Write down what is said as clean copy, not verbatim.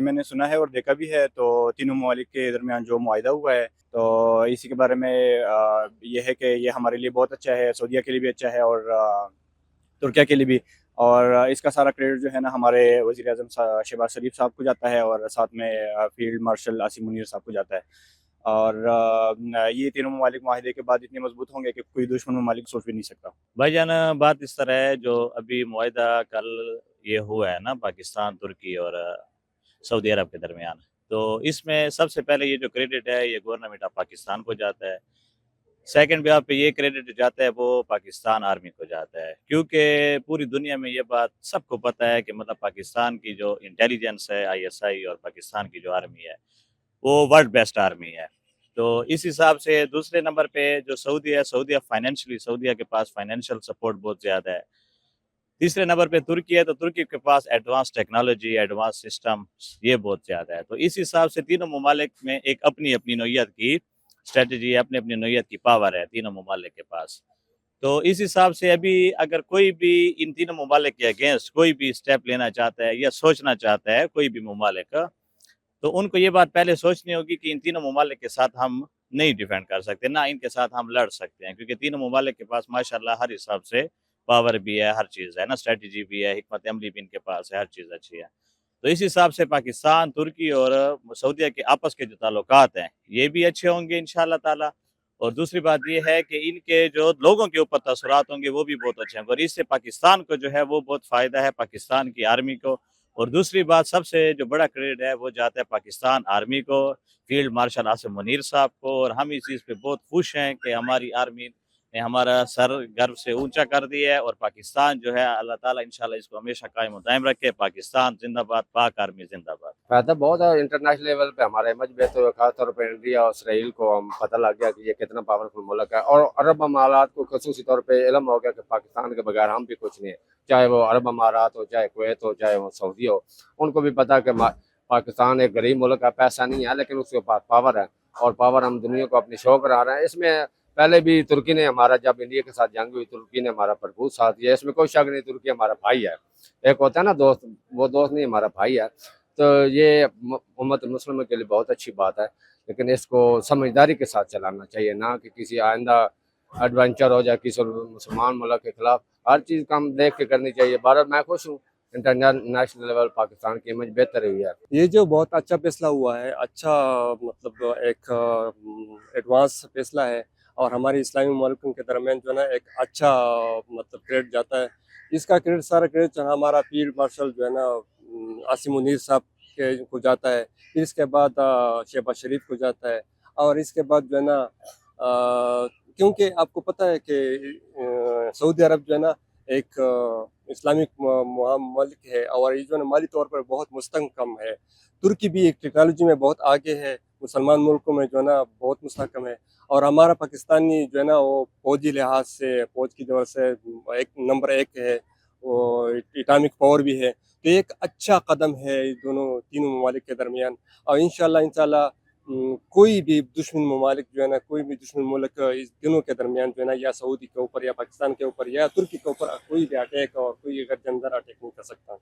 मैंने सुना है और देखा भी है, तो तीनों ममालिक के दरमियान जो मुआहिदा हुआ है, तो इसी के बारे में ये है कि ये हमारे लिए बहुत अच्छा है, सऊदीया के लिए भी अच्छा है और तुर्किया के लिए भी। और इसका सारा क्रेडिट जो है ना हमारे वज़ीर-ए-आज़म शहबाज शरीफ साहब को जाता है और साथ में फील्ड मार्शल आसिम मुनीर साहब को जाता है। और ये तीनों ममालिक मुआहिदे के बाद इतने मजबूत होंगे कि कोई दुश्मन ममालिक सोच भी नहीं सकता। भाईजान, बात इस तरह है, जो अभी मुआहिदा कल ये हुआ है ना पाकिस्तान, तुर्की और सऊदी अरब के दरमियान, तो इसमें सबसे पहले ये जो क्रेडिट है ये गवर्नमेंट ऑफ पाकिस्तान को जाता है। सेकंड पे पे ये क्रेडिट जाता है वो पाकिस्तान आर्मी को जाता है, क्योंकि पूरी दुनिया में ये बात सबको पता है कि मतलब पाकिस्तान की जो इंटेलिजेंस है, आईएसआई, और पाकिस्तान की जो आर्मी है वो वर्ल्ड बेस्ट आर्मी है। तो इस हिसाब से दूसरे नंबर पे जो सऊदी है, सऊदीया फाइनेंशियली, सऊदीया के पास फाइनेंशियल सपोर्ट बहुत ज़्यादा है। तीसरे नंबर पे तुर्की है, तो तुर्की के पास एडवांस टेक्नोलॉजी, एडवांस सिस्टम ये बहुत ज़्यादा है। तो इस हिसाब से तीनों ममालिक में एक अपनी-अपनी नौइयत की स्ट्रैटेजी है, अपनी-अपनी नौइयत की पावर है तीनों ममालिक के पास। तो इस हिसाब से अभी अगर कोई भी इन तीनों ममालिक के अगेंस्ट कोई भी स्टेप लेना चाहता है या सोचना चाहता है कोई भी ममालिक, तो उनको ये बात पहले सोचनी होगी कि इन तीनों ममालिक के साथ हम नहीं डिफेंड कर सकते, ना इनके साथ हम लड़ सकते हैं, क्योंकि तीनों ममालिक के पास माशाल्लाह हर हिसाब से पावर भी है, हर चीज़ है ना, स्ट्रैटेजी भी है, हिकमत अमली भी इनके पास है, हर चीज़ अच्छी है। तो इस हिसाब से पाकिस्तान, तुर्की और सऊदीया के आपस के जो ताल्लुकात हैं, ये भी अच्छे होंगे इंशाअल्लाह ताला। और दूसरी बात ये है कि इनके जो लोगों के ऊपर तासुरात होंगे वो भी बहुत अच्छे होंगे, और इससे पाकिस्तान को जो है वो बहुत फ़ायदा है, पाकिस्तान की आर्मी को। और दूसरी बात, सबसे जो बड़ा क्रेडिट है वो जाता है पाकिस्तान आर्मी को, फील्ड मार्शल आसिम मुनीर साहब को। और हम इस चीज़ पे बहुत खुश हैं कि हमारी आर्मी ने हमारा सर गर्व से ऊंचा कर दिया है, और पाकिस्तान जो है अल्लाह ताला इंशाल्लाह इसको हमेशा कायम दायम रखे। पाकिस्तान जिंदाबाद, पाक आर्मी जिंदाबाद। फायदा बहुत है इंटरनेशनल लेवल पे हमारे इमेज में, तो खासतौर पर इंडिया और इसराइल को हम पता लग गया कि ये कितना पावरफुल मुल्क है, और अरब अमारात को खसूसी तौर पे इल्म हो गया कि पाकिस्तान के बगैर हम भी कुछ नहीं है। चाहे वो अरब अमारात हो, चाहे कुवैत हो, चाहे वो सऊदी हो, उनको भी पता है कि पाकिस्तान एक गरीब मुल्क है, पैसा नहीं है, लेकिन उसके पास पावर है, और पावर हम दुनिया को अपनी शो करा रहे हैं। इसमें पहले भी तुर्की ने हमारा, जब इंडिया के साथ जंग हुई, तुर्की ने हमारा भरपूर साथ दिया, इसमें कोई शक नहीं। तुर्की हमारा भाई है, एक होता है ना दोस्त, वो दोस्त नहीं, हमारा भाई है। तो ये उम्मत मुस्लिम के लिए बहुत अच्छी बात है, लेकिन इसको समझदारी के साथ चलाना चाहिए, ना कि किसी आइंदा एडवेंचर हो जाए किसी मुसलमान मुल्क के खिलाफ। हर चीज़ का हम देख के करनी चाहिए। भारत, मैं खुश हूँ, इंटरनेशनल लेवल पाकिस्तान की इमेज बेहतर हुई है। ये जो बहुत अच्छा फैसला हुआ है, अच्छा मतलब एक एडवांस फैसला है, और हमारे इस्लामी मुल्कों के दरमियान जो है ना एक अच्छा मतलब क्रेडिट जाता है। इसका क्रेडिट, सारा क्रेडिट जो है हमारा फील्ड मार्शल जो है ना आसिम मुनीर साहब के को जाता है। फिर इसके बाद शहबाज शरीफ को जाता है, और इसके बाद जो है ना क्योंकि आपको पता है कि सऊदी अरब जो है ना एक इस्लामिक मलिक है, और ये जो है माली तौर पर बहुत मुस्तहकम है। तुर्की भी एक टेक्नोलॉजी में बहुत आगे है, मुसलमान मुल्कों में जो है ना बहुत मुस्तहकम है। और हमारा पाकिस्तानी जो है ना वो फौजी लिहाज से, फौज की वजह से एक नंबर एक है, वो इस्लामिक पावर भी है। तो एक अच्छा कदम है इस दोनों तीनों ममालिक के दरमियान। और इंशाल्लाह इंशाल्लाह कोई भी दुश्मन ममालिक जो है ना, कोई भी दुश्मन मुल्क इस दिनों के दरमियान जो है ना, या सऊदी के ऊपर, या पाकिस्तान के ऊपर, या तुर्की के ऊपर कोई भी अटैक और कोई अगर जनदर अटैक नहीं कर सकता।